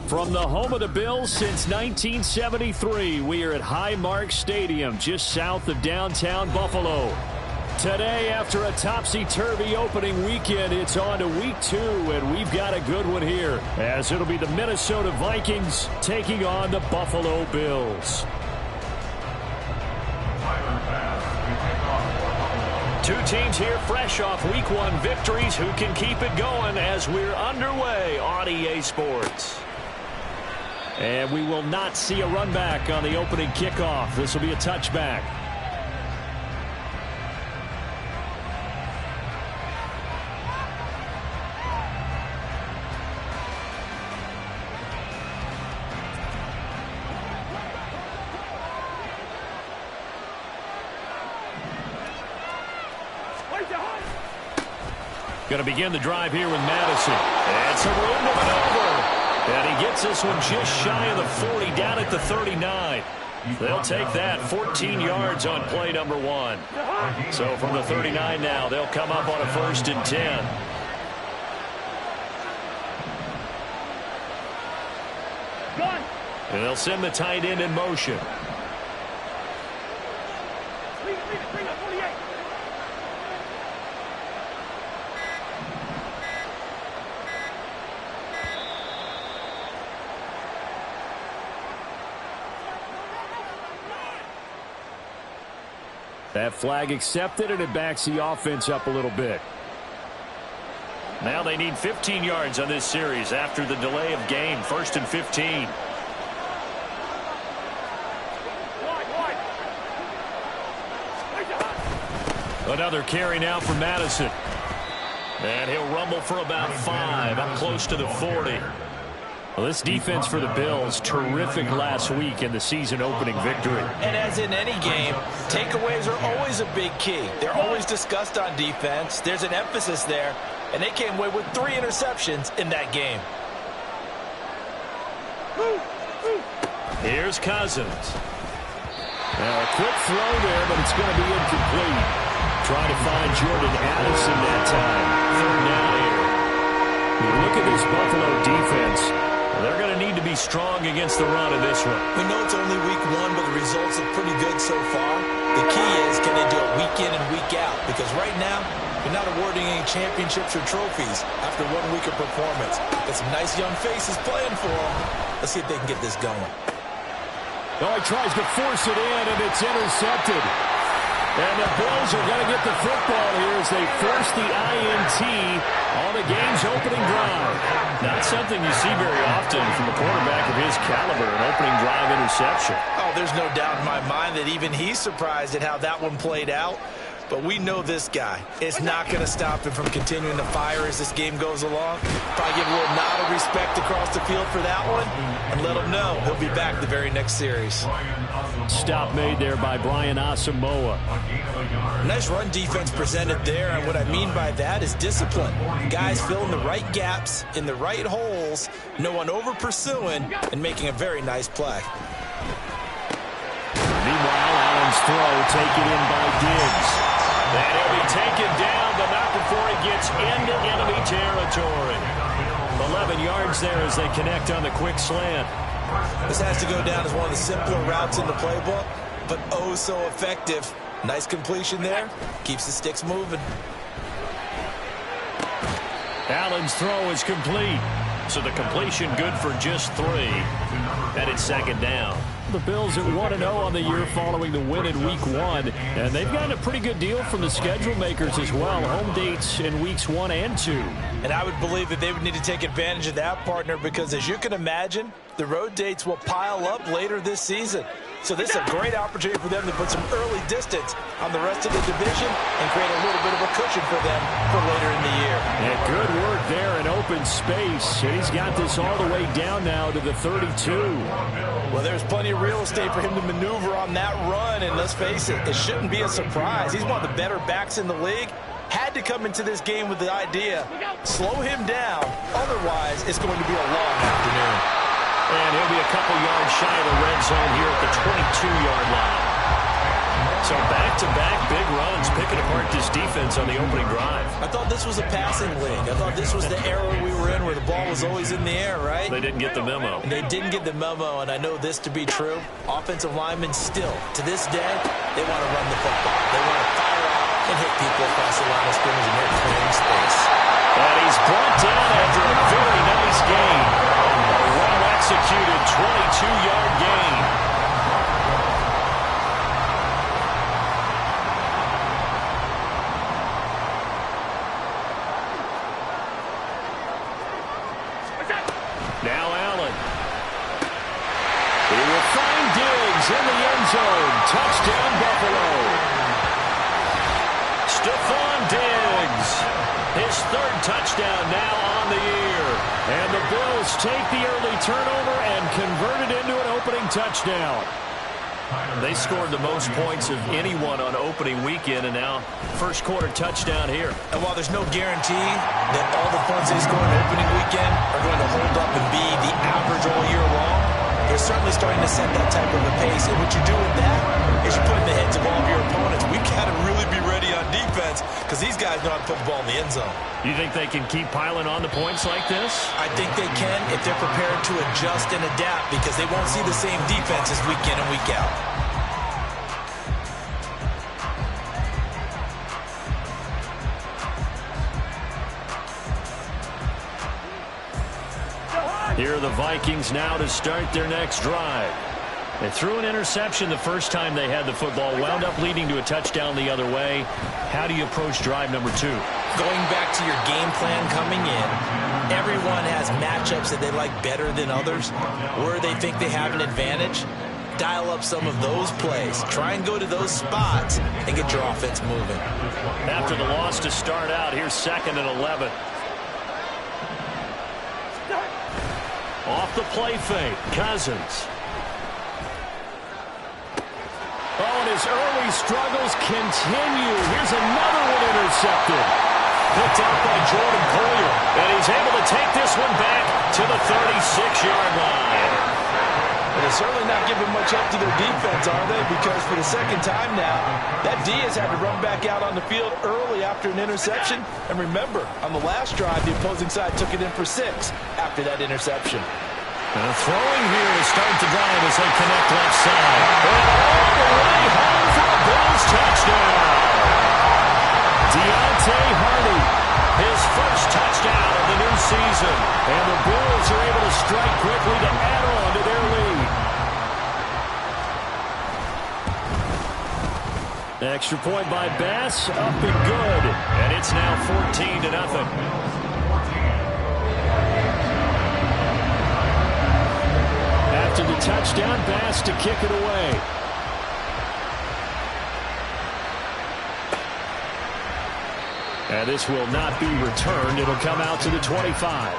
From the home of the Bills since 1973, we are at Highmark Stadium, just south of downtown Buffalo. Today, after a topsy-turvy opening weekend, it's on to week 2, and we've got a good one here, as it'll be the Minnesota Vikings taking on the Buffalo Bills. Two teams here fresh off week 1 victories. Who can keep it going as we're underway on EA Sports? And we will not see a run back on the opening kickoff. This will be a touchback. Going to begin the drive here with Madison. And some room to maneuver. And he gets this one just shy of the 40, down at the 39. They'll take that 14 yards on play number 1. So from the 39 now, they'll come up on a 1st and 10. And they'll send the tight end in motion. That flag accepted, and it backs the offense up a little bit. Now they need 15 yards on this series after the delay of game. 1st and 15. Another carry now for Madison. And he'll rumble for about 5, up close to the 40. Well, this defense for the Bills, terrific last week in the season-opening victory. And as in any game, takeaways are always a big key. They're always discussed on defense. There's an emphasis there, and they came away with 3 interceptions in that game. Here's Cousins. Now, a quick throw there, but it's going to be incomplete. Trying to find Jordan Addison that time. 3rd down here. Look at this Buffalo defense. They're going to need to be strong against the run in this one. We know it's only week 1, but the results look pretty good so far. The key is, can they do it week in and week out? Because right now, you're not awarding any championships or trophies after 1 week of performance. Got some nice young faces playing for them. Let's see if they can get this going. Oh, he tries to force it in, and it's intercepted. And the Bills are going to get the football here as they force the INT on the game's opening drive. Not something you see very often from a quarterback of his caliber, an opening drive interception. Oh, there's no doubt in my mind that even he's surprised at how that one played out. But we know this guy. It's not going to stop him from continuing to fire as this game goes along. Probably give a little nod of respect across the field for that one and let him know he'll be back the very next series. Stop made there by Brian Asamoah. Nice run defense presented there, and what I mean by that is discipline. Guys filling the right gaps in the right holes, no one over-pursuing, and making a very nice play. Meanwhile, Allen's throw taken in by Diggs. And he'll be taken down, but not before he gets into enemy territory. 11 yards there as they connect on the quick slant. This has to go down as one of the simpler routes in the playbook, but oh so effective. Nice completion there. Keeps the sticks moving. Allen's throw is complete. So the completion good for just 3. And it's 2nd down. The Bills at 1-0 on the year following the win in week 1. And they've gotten a pretty good deal from the schedule makers as well. Home dates in weeks 1 and 2. And I would believe that they would need to take advantage of that, partner, because as you can imagine, the road dates will pile up later this season. So this is a great opportunity for them to put some early distance on the rest of the division and create a little bit of a cushion for them for later in the year. Yeah, good work there in open space. And he's got this all the way down now to the 32. Well, there's plenty of real estate for him to maneuver on that run, and let's face it, it shouldn't be a surprise. He's one of the better backs in the league. Had to come into this game with the idea, slow him down, otherwise it's going to be a long afternoon. And he'll be a couple yards shy of the red zone here at the 22-yard line. So back-to-back big runs, picking apart this defense on the opening drive. I thought this was a passing league. I thought this was the era we were in where the ball was always in the air, right? They didn't get the memo. And they didn't get the memo, and I know this to be true. Offensive linemen still, to this day, they want to run the football. They want to fire out and hit people across the line of scrimmage, and they're clearing space. And he's brought down after a very nice gain. A well-executed 22-yard gain. Now Allen. He will find Diggs in the end zone. Touchdown, Buffalo. Stephon Diggs. His third touchdown now on the year. And the Bills take the early turnover and convert it into an opening touchdown. They scored the most points of anyone on opening weekend, and now first quarter touchdown here. And while there's no guarantee that all the points they score on opening weekend are going to hold up and be the average all year long, they're certainly starting to set that type of a pace. And what you do with that is you put in the heads of all of your opponents. We've got to really be ready on defense because these guys know how to put the ball in the end zone. You think they can keep piling on the points like this? I think they can if they're prepared to adjust and adapt because they won't see the same defenses week in and week out. Here are the Vikings now to start their next drive. They threw an interception the first time they had the football, wound up leading to a touchdown the other way. How do you approach drive number 2? Going back to your game plan coming in, everyone has matchups that they like better than others, where they think they have an advantage. Dial up some of those plays. Try and go to those spots and get your offense moving. After the loss to start out, here's 2nd and 11. Off the play fake, Cousins. Oh, and his early struggles continue. Here's another one intercepted. Picked out by Jordan Collier. And he's able to take this one back to the 36-yard line. And they're certainly not giving much up to their defense, are they? Because for the second time now, that D has had to run back out on the field early after an interception. And remember, on the last drive, the opposing side took it in for 6 after that interception. And throwing here to start the drive as they connect left side. And all the way home for a Bills touchdown. Deontay Hardy, his first touchdown of the new season. And the Bills are able to strike quickly to add on to their lead. Extra point by Bass, up and good. And it's now 14-0. After the touchdown, Bass to kick it away. And this will not be returned. It'll come out to the 25.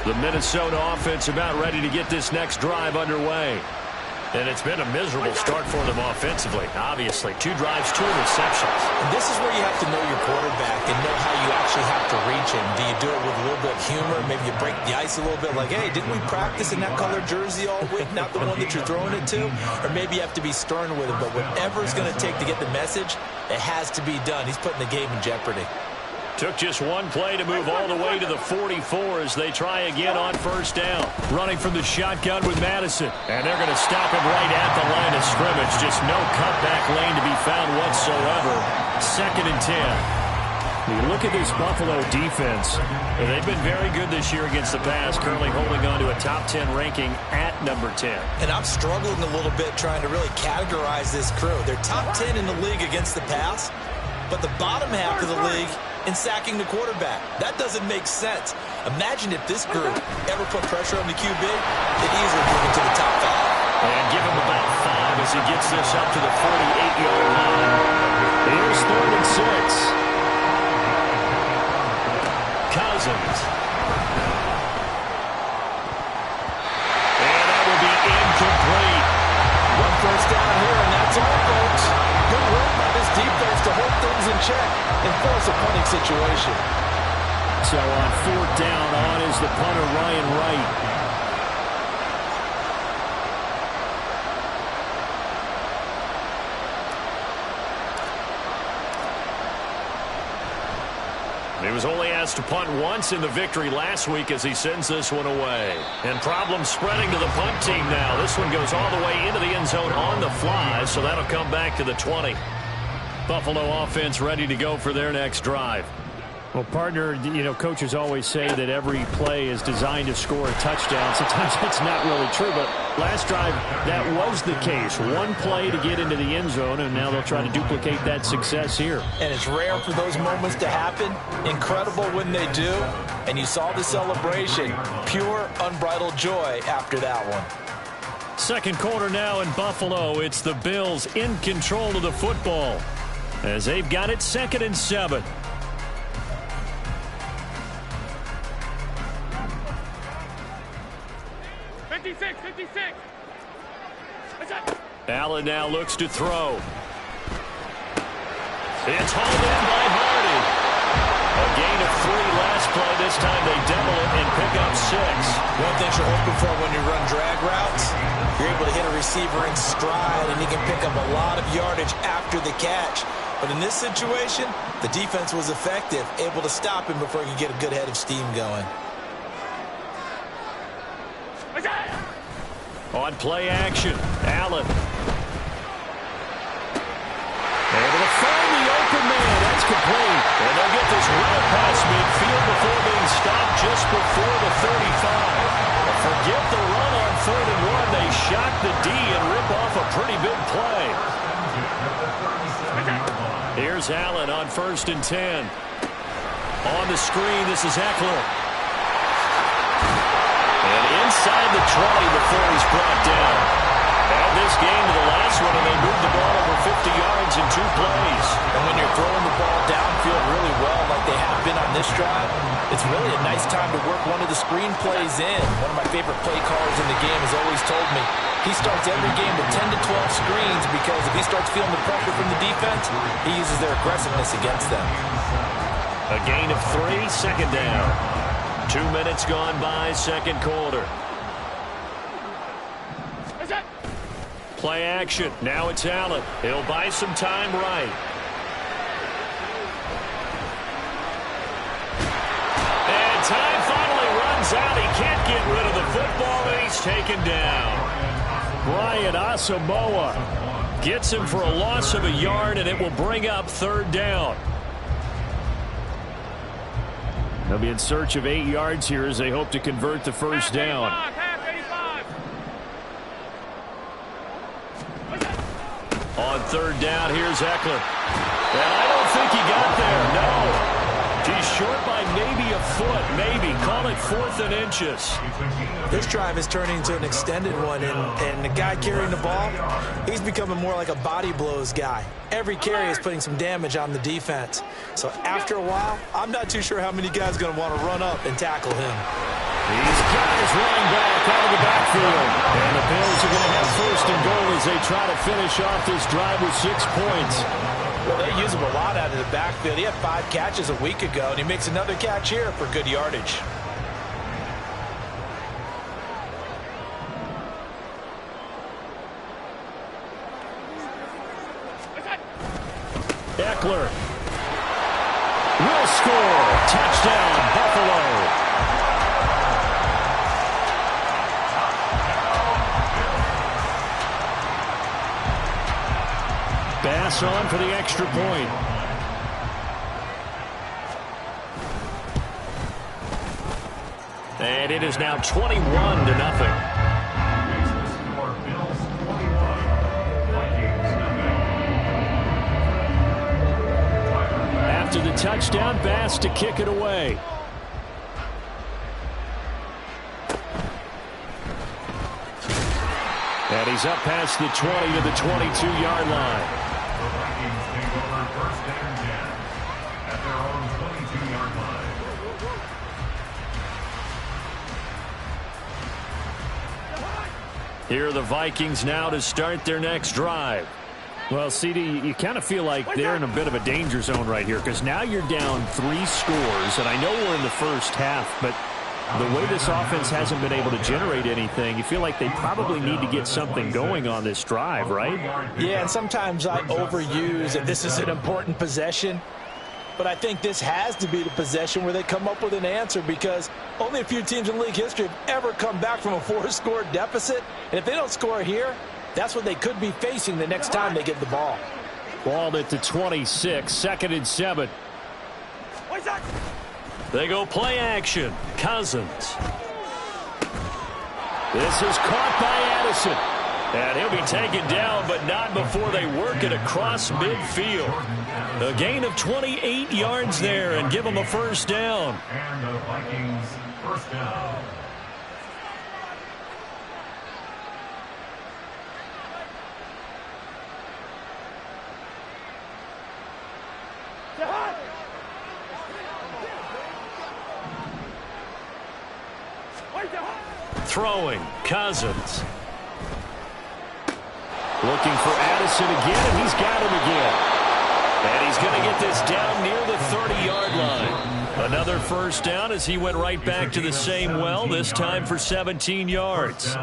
The Minnesota offense about ready to get this next drive underway. And it's been a miserable start for them offensively. Obviously, 2 drives, 2 interceptions. And this is where you have to know your quarterback and know how you actually have to reach him. Do you do it with a little bit of humor? Maybe you break the ice a little bit like, hey, didn't we practice in that colored jersey all week? Not the one that you're throwing it to? Or maybe you have to be stern with him. But whatever it's going to take to get the message, it has to be done. He's putting the game in jeopardy. Took just one play to move all the way to the 44 as they try again on first down. Running from the shotgun with Madison. And they're going to stop him right at the line of scrimmage. Just no cutback lane to be found whatsoever. 2nd and 10. You look at this Buffalo defense. They've been very good this year against the pass, currently holding on to a top 10 ranking at number 10. And I'm struggling a little bit trying to really categorize this crew. They're top 10 in the league against the pass, but the bottom half of the league in sacking the quarterback. That doesn't make sense. Imagine if this group ever put pressure on the QB, they'd easily move into the top 5. And give him about 5 as he gets this up to the 48-yard line. Here's 3rd and 6. Cousins. And that will be incomplete. 1 first down here, and that's all, folks. Good work by this defense to hold things in check and force a punting situation. So on 4th down, on is the punter, Ryan Wright. He was only asked to punt once in the victory last week as he sends this one away. And problems spreading to the punt team now. This one goes all the way into the end zone on the fly, so that'll come back to the 20. Buffalo offense ready to go for their next drive. Well, partner, coaches always say that every play is designed to score a touchdown. Sometimes that's not really true, but last drive, that was the case. One play to get into the end zone, and now they'll try to duplicate that success here. And it's rare for those moments to happen. Incredible when they do. And you saw the celebration. Pure, unbridled joy after that one. Second quarter now in Buffalo. It's the Bills in control of the football as they've got it 2nd and 7. Allen now looks to throw. It's hauled in by Hardy. A gain of 3 last play. This time they double it and pick up 6. One thing you're hoping for when you run drag routes, you're able to hit a receiver in stride, and he can pick up a lot of yardage after the catch. But in this situation, the defense was effective, able to stop him before he could get a good head of steam going. On play action, Allen. Able to find the open man. That's complete. And they'll get this right past midfield before being stopped just before the 35. Forget the run on 3rd and 1. They shock the D and rip off a pretty big play. Here's Allen on 1st and 10. On the screen, this is Eckler. And inside the 20 before he's brought down. Add this game to the last one, and they moved the ball over 50 yards in 2 plays. And when you're throwing the ball downfield really well like they have been on this drive, it's really a nice time to work one of the screen plays in. One of my favorite play callers in the game has always told me he starts every game with 10 to 12 screens because if he starts feeling the pressure from the defense, he uses their aggressiveness against them. A gain of 3, 2nd down. 2 minutes gone by, 2nd quarter. Play action. Now it's Allen. He'll buy some time right. And time finally runs out. He can't get rid of the football, and he's taken down. Brian Asamoah gets him for a loss of a yard, and it will bring up 3rd down. They'll be in search of 8 yards here as they hope to convert the first down. On 3rd down, here's Eckler. And I don't think he got there, no. He's short by maybe a foot, maybe. Call it 4th and inches. This drive is turning into an extended one, and the guy carrying the ball, he's becoming more like a body blows guy. Every carry is putting some damage on the defense. So after a while, I'm not too sure how many guys are going to want to run up and tackle him. He's got his running back out of the backfield. And the Bills are going to have 1st and goal as they try to finish off this drive with 6 points. Well, they use him a lot out of the backfield. He had 5 catches a week ago, and he makes another catch here for good yardage. Eckler will score. Touchdown, Buffalo. Bass on for the extra point. And it is now 21-0. After the touchdown, Bass to kick it away. And he's up past the 20 to the 22-yard line. Here are the Vikings now to start their next drive. Well, CD, you kind of feel like they're in a bit of a danger zone right here because now you're down 3 scores, and I know we're in the first half, but the way this offense hasn't been able to generate anything, you feel like they probably need to get something going on this drive, right? Yeah, and sometimes I overuse if this is an important possession. But I think this has to be the possession where they come up with an answer, because only a few teams in league history have ever come back from a 4-score deficit. And if they don't score here, that's what they could be facing the next time they get the ball. Ball at the 26, 2nd and 7. They go play action. Cousins. This is caught by Addison. And he'll be taken down, but not before they work it across midfield. A gain of 28 yards there and give them a first down. And the Vikings first down. Throwing, Cousins. Looking for Addison again, and he's got him again. And he's going to get this down near the 30-yard line. Another first down as he went right back to the same well, this time for 17 yards.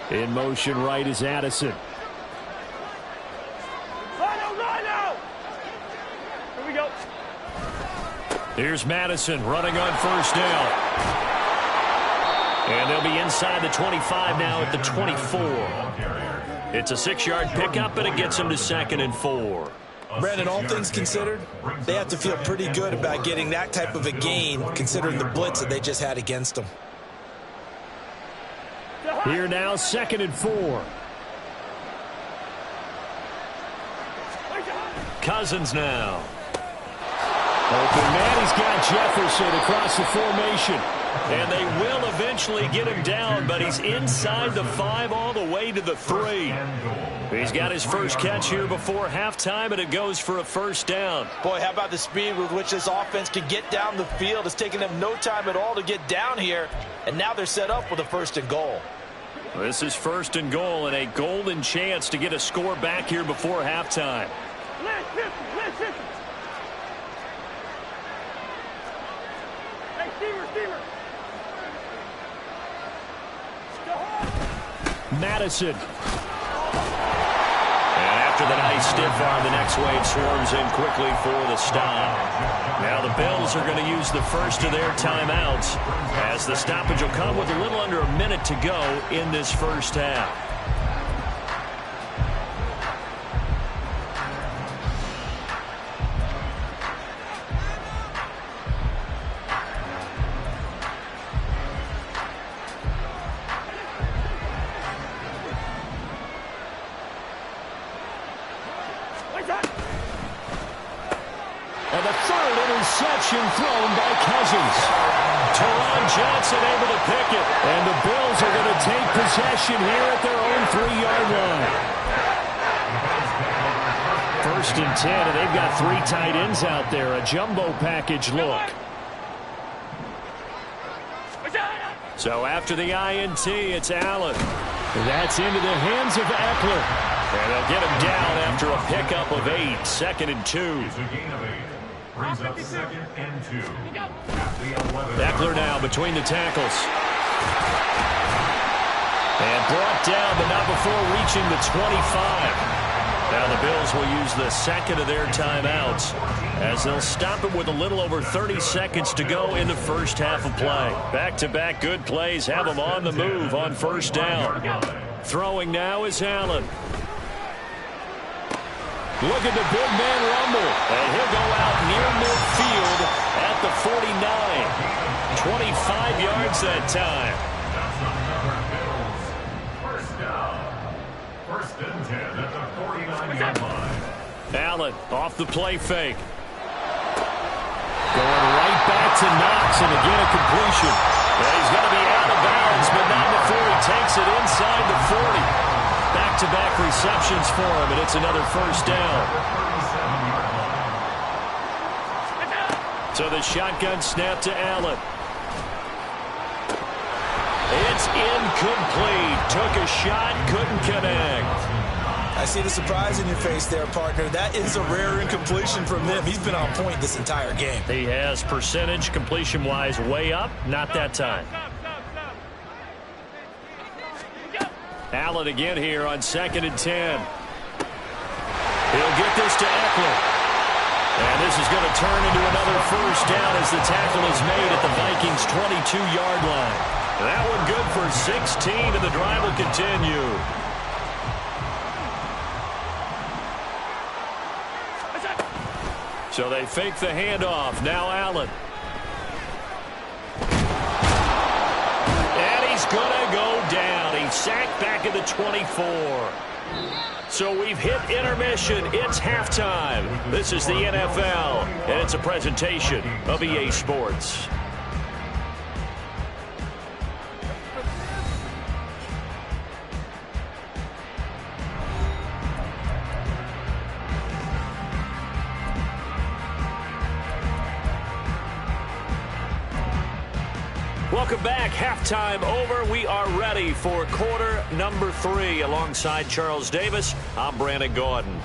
In motion right is Addison. Here we go. Here's Madison running on first down. And they'll be inside the 25 now at the 24. It's a 6-yard pickup, and it gets them to 2nd and 4. Brandon, all things considered, they have to feel pretty good about getting that type of a gain, considering the blitz that they just had against them. Here now, 2nd and 4. Cousins now. Open man, he's got Jefferson across the formation. And they will eventually get him down, but he's inside the 5 all the way to the 3. He's got his first catch here before halftime, and it goes for a first down. Boy, how about the speed with which this offense can get down the field? It's taken them no time at all to get down here, and now they're set up with a 1st and goal. This is 1st and goal, and a golden chance to get a score back here before halftime. Madison. And after the nice stiff arm, the next wave swarms in quickly for the stop. Now the Bills are going to use the first of their timeouts, as the stoppage will come with a little under a minute to go in this first half. And the 3rd interception thrown by Cousins. Teron Johnson able to pick it. And the Bills are going to take possession here at their own 3-yard line. 1st and 10, and they've got 3 tight ends out there. A jumbo package look. So after the INT, it's Allen. That's into the hands of Eckler. And they'll get him down after a pickup of 8. 2nd and 2. Brings up 2nd and 2. Eckler now between the tackles. And brought down, but not before reaching the 25. Now the Bills will use the 2nd of their timeouts, as they'll stop it with a little over 30 seconds to go in the first half of play. Back-to-back good plays have them on the move on first down. Throwing now is Allen. Look at the big man rumble. And he'll go out near midfield at the 49. 25 yards that time. First down. 1st and 10 at the 49-yard line. Allen off the play fake. Going right back to Knox, and again a completion. And he's going to be out of bounds, but not before he takes it inside the 40. Back-to-back receptions for him, and it's another first down. So the shotgun snap to Allen. It's incomplete. Took a shot, couldn't connect. I see the surprise in your face there, partner. That is a rare incompletion from him. He's been on point this entire game. He has percentage completion-wise way up. Not that time. Allen again here on 2nd and 10. He'll get this to Eckler. And this is going to turn into another first down as the tackle is made at the Vikings' 22-yard line. That one good for 16, and the drive will continue. So they fake the handoff. Now Allen. And he's going to go down. He's sacked back at the 24. So we've hit intermission. It's halftime. This is the NFL, and it's a presentation of EA Sports. Welcome back. Halftime over. We are ready for quarter number 3. Alongside Charles Davis, I'm Brandon Gordon.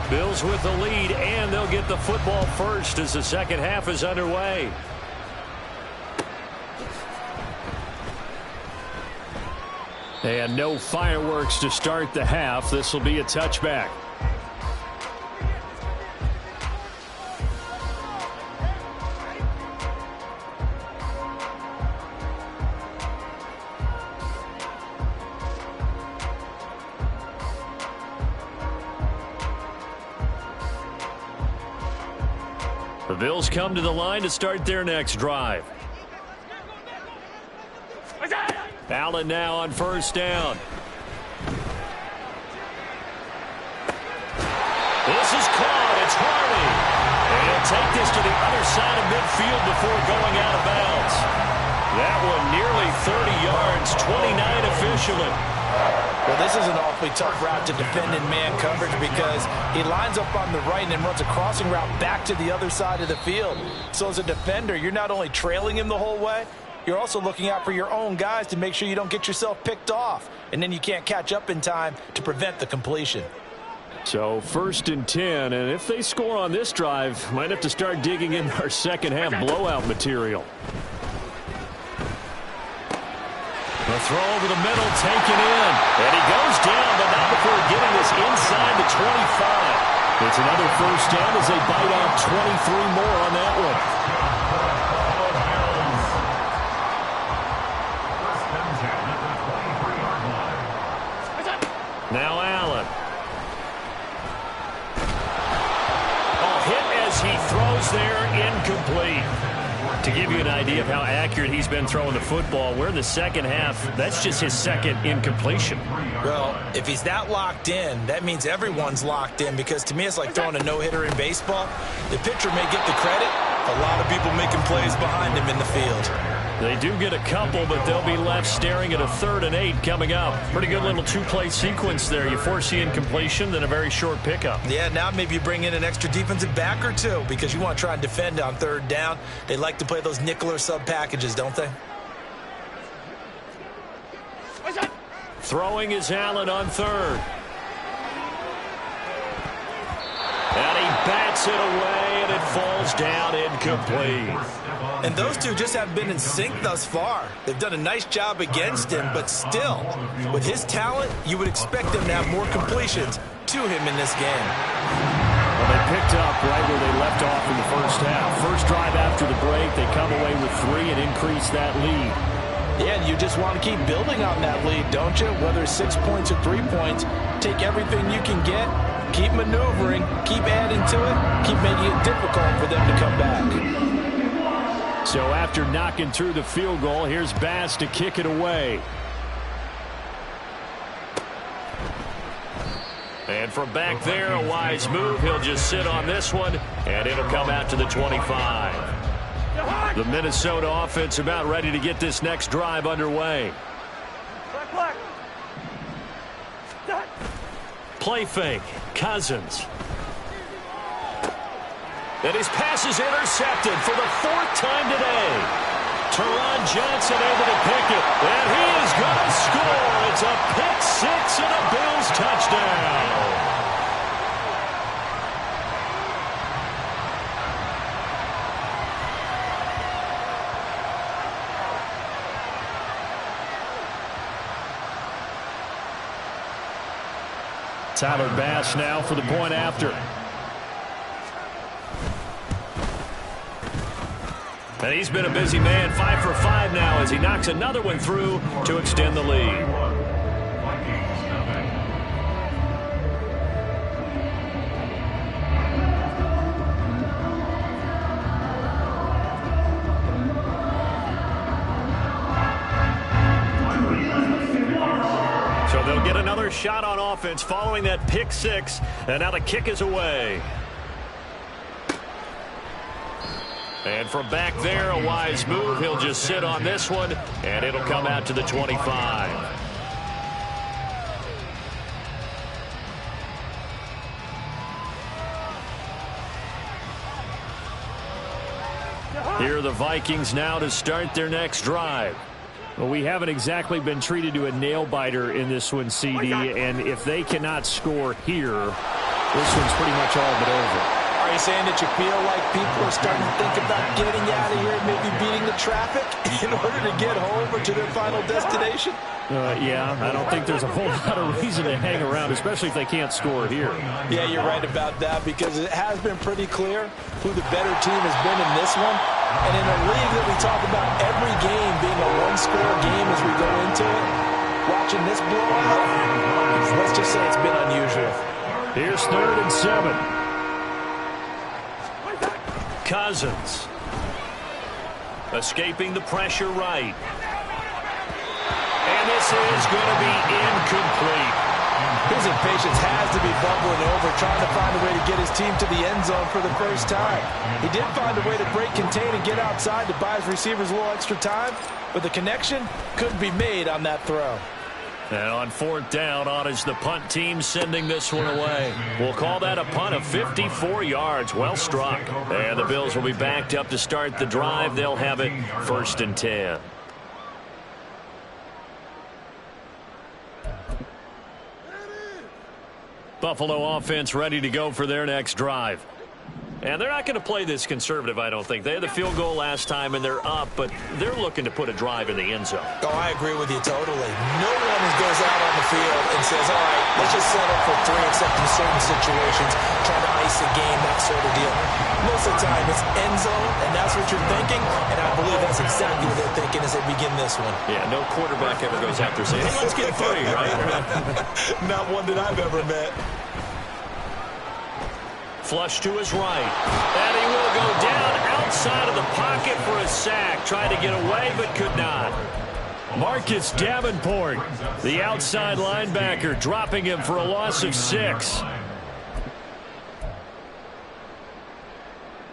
Bills with the lead, and they'll get the football first as the second half is underway. And no fireworks to start the half. This will be a touchback. The Bills come to the line to start their next drive. Allen now on first down. This is caught. It's Hardy. And he'll take this to the other side of midfield before going out of bounds. That one nearly 30 yards, 29 officially. Well, this is an awfully tough route to defend in man coverage because he lines up on the right and then runs a crossing route back to the other side of the field. So as a defender, you're not only trailing him the whole way, you're also looking out for your own guys to make sure you don't get yourself picked off. And then you can't catch up in time to prevent the completion. So 1st and 10, and if they score on this drive, might have to start digging in our second half blowout material. The throw over the middle, taken in. And he goes down, but not before getting this inside the 25. It's another first down as they bite off 23 more on that one. Now Allen. Oh, hit as he throws there, incomplete. To give you an idea of how accurate he's been throwing the football, we're in the second half. That's just his second incompletion. Well, if he's that locked in, that means everyone's locked in because to me it's like throwing a no-hitter in baseball. The pitcher may get the credit. A lot of people making plays behind him in the field. They do get a couple, but they'll be left staring at a 3rd and 8 coming up. Pretty good little 2-play sequence there. You force the incompletion, then a very short pickup. Yeah, now maybe you bring in an extra defensive back or two because you want to try and defend on 3rd down. They like to play those nickel or sub packages, don't they? Throwing is Allen on 3rd. And he bats it away, and it falls down incomplete. And those two just haven't been in sync thus far. They've done a nice job against him, but still, with his talent, you would expect them to have more completions to him in this game. Well, they picked up right where they left off in the first half. First drive after the break, they come away with 3 and increase that lead. Yeah, and you just want to keep building on that lead, don't you? Whether it's 6 points or 3 points, take everything you can get, keep maneuvering, keep adding to it, keep making it difficult for them to come back. So after knocking through the field goal, here's Bass to kick it away. And from back there, a wise move. He'll just sit on this one, and it'll come out to the 25. The Minnesota offense about ready to get this next drive underway. Play fake. Cousins. And his pass is intercepted for the 4th time today. Teron Johnson able to pick it. And he is going to score. It's a pick six and a Bills touchdown. Tyler Bass now for the point after. And he's been a busy man, 5 for 5 now as he knocks another one through to extend the lead. So they'll get another shot on offense following that pick six, and now the kick is away. And from back there, a wise move. He'll just sit on this one, and it'll come out to the 25. Here are the Vikings now to start their next drive. Well, we haven't exactly been treated to a nail-biter in this one, CD, and if they cannot score here, this one's pretty much all but over. Are you saying that you feel like people are starting to think about getting out of here and maybe beating the traffic in order to get home or to their final destination? Yeah, I don't think there's a whole lot of reason to hang around, especially if they can't score here. Yeah, you're right about that because it has been pretty clear who the better team has been in this one. And in a league that we talk about every game being a one-score game as we go into it, watching this blowout, let's just say it's been unusual. Here's 3rd and 7. Cousins escaping the pressure right. And this is going to be incomplete. His impatience has to be bubbling over, trying to find a way to get his team to the end zone for the first time. He did find a way to break contain and get outside to buy his receivers a little extra time, but the connection couldn't be made on that throw. And on 4th down, on is the punt team sending this one away. We'll call that a punt of 54 yards. Well struck. And the Bills will be backed up to start the drive. They'll have it 1st and 10. Buffalo offense ready to go for their next drive. And they're not going to play this conservative, I don't think. They had the field goal last time, and they're up, but they're looking to put a drive in the end zone. Oh, I agree with you totally. No one goes out on the field and says, all right, let's just settle for 3, except in certain situations, trying to ice a game, that sort of deal. Most of the time, it's end zone, and that's what you're thinking, and I believe that's exactly what they're thinking as they begin this one. Yeah, no quarterback ever goes out there saying, hey, let's get 3, right? Not one that I've ever met. Flush to his right. And he will go down outside of the pocket for a sack. Tried to get away, but could not. Marcus Davenport, the outside linebacker, dropping him for a loss of 6.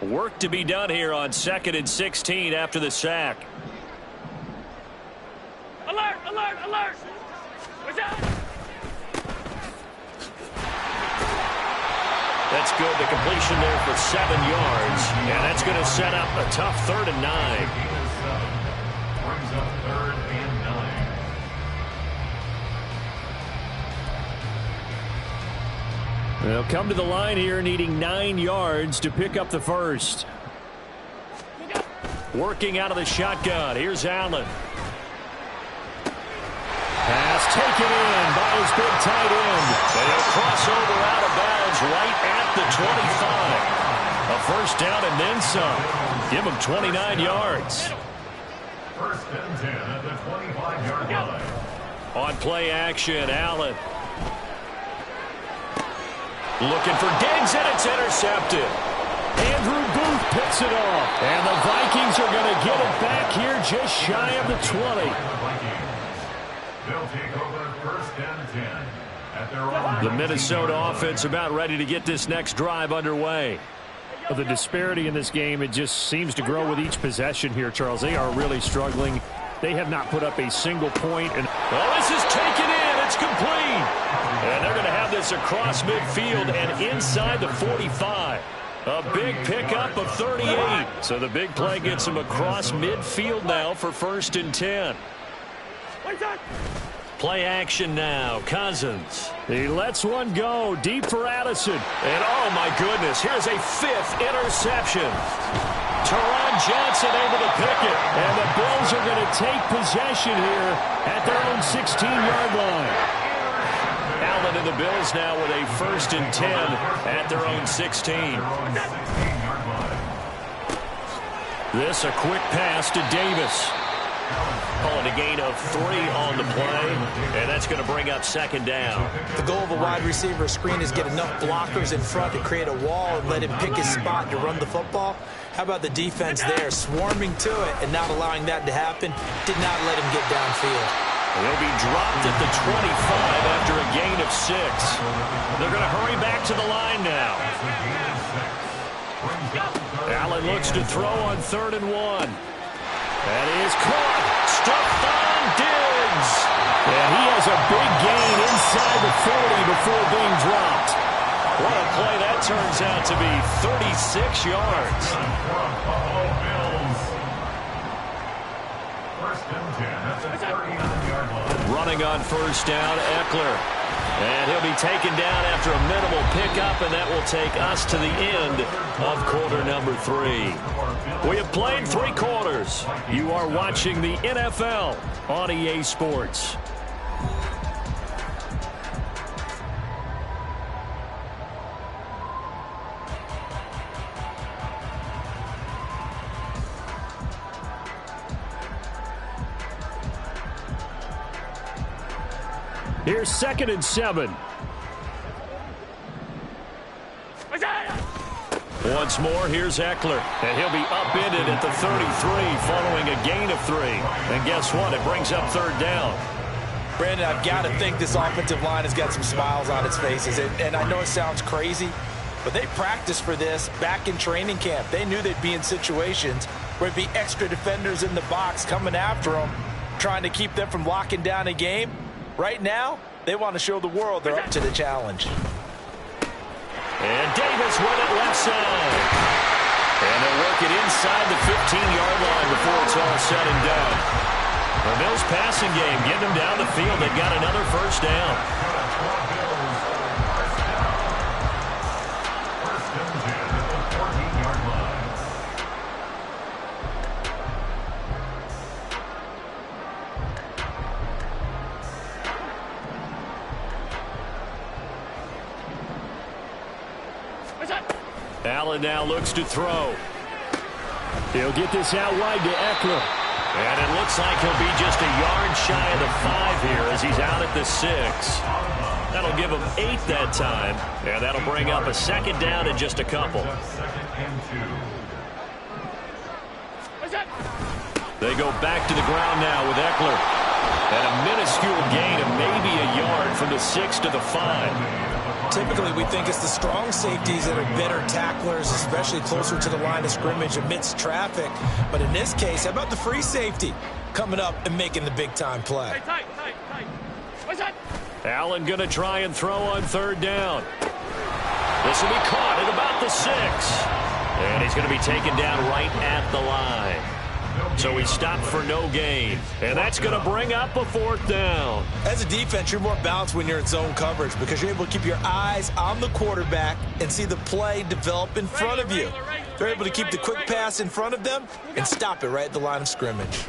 Work to be done here on 2nd and 16 after the sack. Alert, alert, alert! What's up? That's good. The completion there for 7 yards. And that's going to set up a tough 3rd and 9. Brings up 3rd and 9. They'll come to the line here needing 9 yards to pick up the first. Working out of the shotgun. Here's Allen. Pass taken in by his big tight end. They'll cross over out of bounds right at the 25. A first down and then some. Give him 29 yards. 1st and 10 at the 25-yard line. On play action, Allen. Looking for Diggs, and it's intercepted. Andrew Booth picks it off. And the Vikings are going to get it back here just shy of the 20. They'll take over 1st and 10 at their own. The Minnesota offense about ready to get this next drive underway. Well, the disparity in this game, it just seems to grow with each possession here, Charles. They are really struggling. They have not put up a single point. And well, this is taken in. It's complete. And they're going to have this across midfield and inside the 45. A big pickup of 38. So the big play gets him across midfield now for 1st and 10. Play action now. Cousins. He lets one go deep for Addison. And oh my goodness, here's a 5th interception. Teron Johnson able to pick it. And the Bills are going to take possession here at their own 16-yard line. Allen and the Bills now with a 1st and 10 at their own 16. This a quick pass to Davis. Calling a gain of 3 on the play, and that's going to bring up 2nd down. The goal of a wide receiver screen is get enough blockers in front to create a wall and let him pick his spot to run the football. How about the defense there, swarming to it and not allowing that to happen? Did not let him get downfield. He'll be dropped at the 25 after a gain of 6. They're going to hurry back to the line now. Allen looks to throw on 3rd and 1. That is caught. Stephon Diggs. And he has a big gain inside the 40 before being dropped. What a play that turns out to be. 36 yards. Running on 1st down, Eckler. And he'll be taken down after a minimal pickup, and that will take us to the end of quarter number 3. We have played 3 quarters. You are watching the NFL on EA Sports. Here's 2nd and 7. Once more, here's Eckler. And he'll be upended at the 33 following a gain of 3. And guess what? It brings up 3rd down. Brandon, I've got to think this offensive line has got some smiles on its faces. And I know it sounds crazy, but they practiced for this back in training camp. They knew they'd be in situations where there'd be extra defenders in the box coming after them, trying to keep them from locking down a game. Right now, they want to show the world they're up to the challenge. And Davis with it left side. And they'll work it inside the 15-yard line before it's all said and done. The Bills passing game, getting them down the field. They've got another 1st down. Allen now looks to throw. He'll get this out wide to Eckler. And it looks like he'll be just a yard shy of the 5 here as he's out at the 6. That'll give him 8 that time. And that'll bring up a 2nd down in just a couple. They go back to the ground now with Eckler. And a minuscule gain of maybe a yard from the 6 to the 5. Typically, we think it's the strong safeties that are better tacklers, especially closer to the line of scrimmage amidst traffic. But in this case, how about the free safety coming up and making the big-time play? Allen going to try and throw on 3rd down. This will be caught at about the 6. And he's going to be taken down right at the line. So he stopped for no gain. And that's going to bring up a 4th down. As a defense, you're more balanced when you're in zone coverage because you're able to keep your eyes on the quarterback and see the play develop in front of you. They're able to keep the quick pass in front of them and stop it right at the line of scrimmage.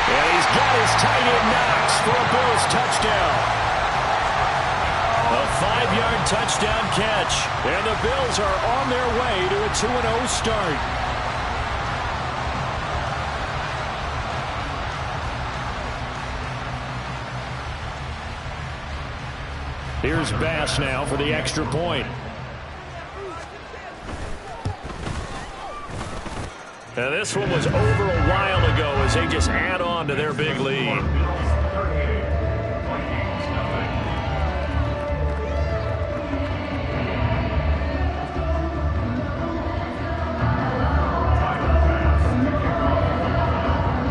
And he's got his tight end Knox for a Bills touchdown. A 5-yard touchdown catch. And the Bills are on their way to a 2-0 start. Here's Bass now for the extra point. Now this one was over a while ago as they just add on to their big lead.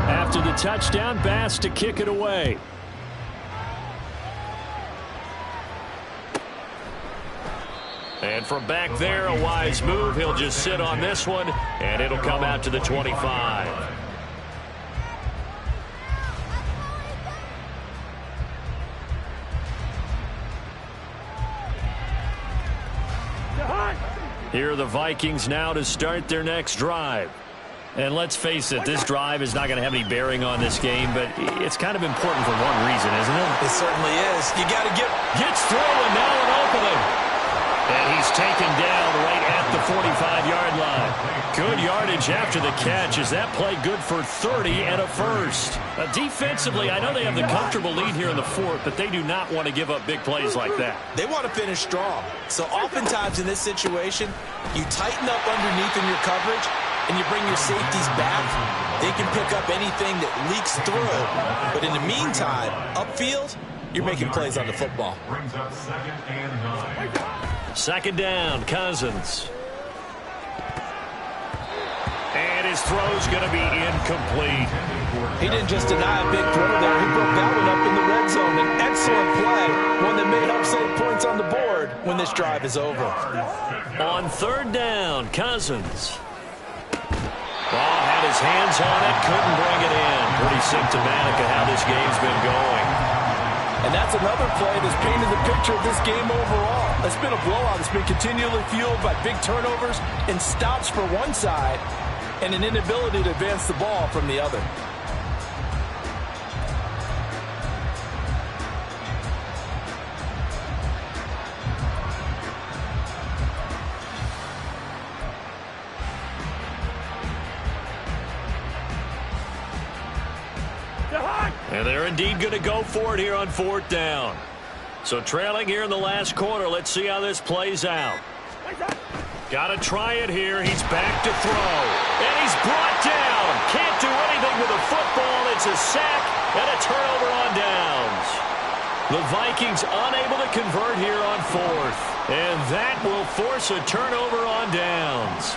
After the touchdown, Bass to kick it away. And from back there, a wise move. He'll just sit on this one, and it'll come out to the 25. Here are the Vikings now to start their next drive. And let's face it, this drive is not going to have any bearing on this game, but it's kind of important for one reason, isn't it? It certainly is. You got to gets through, and now an opening. And he's taken down right at the 45-yard line. Good yardage after the catch. Is that play good for 30 and a first? Defensively, I know they have the comfortable lead here in the fourth, but they do not want to give up big plays like that. They want to finish strong. So oftentimes in this situation, you tighten up underneath in your coverage, and you bring your safeties back. They can pick up anything that leaks through. But in the meantime, upfield, you're making plays on the football. Brings up 2nd and 9. Second down, Cousins. And his throw's going to be incomplete. He didn't just deny a big throw there. He broke that one up in the red zone. An excellent play, one that may help save points on the board when this drive is over. On third down, Cousins. Ball had his hands on it, couldn't bring it in. Pretty symptomatic of how this game's been going. And that's another play that's painted the picture of this game overall. It's been a blowout. It's been continually fueled by big turnovers and stops for one side and an inability to advance the ball from the other. And they're indeed going to go for it here on fourth down. So trailing here in the last quarter. Let's see how this plays out. Got to try it here. He's back to throw. And he's brought down. Can't do anything with a football. It's a sack and a turnover on downs. The Vikings unable to convert here on fourth. And that will force a turnover on downs.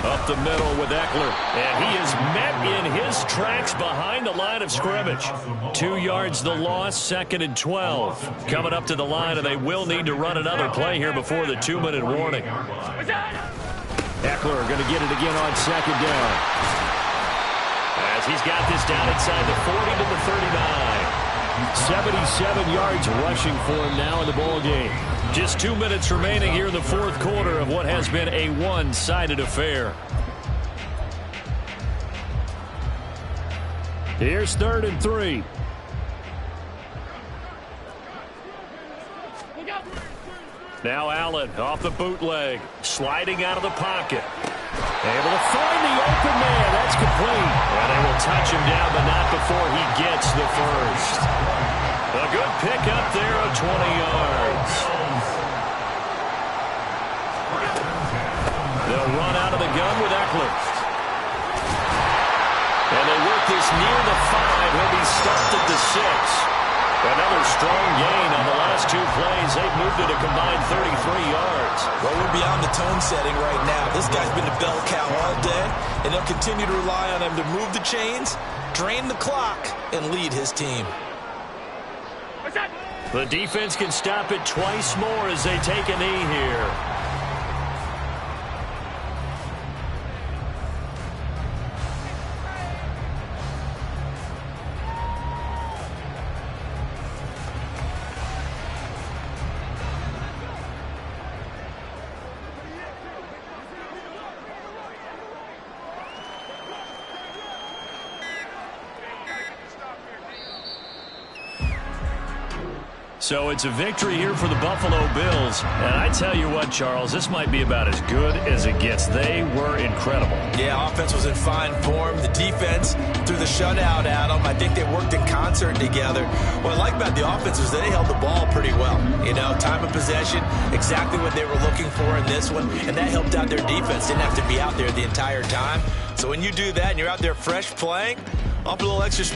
Up the middle with Eckler. And he is met in his tracks behind the line of scrimmage. 2 yards the loss, 2nd and 12. Coming up to the line, and they will need to run another play here before the 2-minute warning. Eckler going to get it again on second down. As he's got this down inside the 40 to the 39. 77 yards rushing for him now in the ball game. Just 2 minutes remaining here in the fourth quarter of what has been a one-sided affair. Here's 3rd and 3. Now Allen off the bootleg, sliding out of the pocket. Able to find the open man. That's complete. And they will touch him down, but not before he gets the first. A good pick up there of 20 yards. They'll run out of the gun with Eckler. And they work this near the 5. He'll be stopped at the 6. Another strong gain on the last 2 plays. They've moved it a combined 33 yards. Well, we're beyond the tone setting right now. This guy's been a bell cow all day, and they'll continue to rely on him to move the chains, drain the clock, and lead his team. The defense can stop it twice more as they take a knee here. So it's a victory here for the Buffalo Bills. And I tell you what, Charles, this might be about as good as it gets. They were incredible. Yeah, offense was in fine form. The defense threw the shutout at them. I think they worked in concert together. What I like about the offense is they held the ball pretty well. You know, time of possession, exactly what they were looking for in this one. And that helped out their defense. Didn't have to be out there the entire time. So when you do that and you're out there fresh playing, off a little extra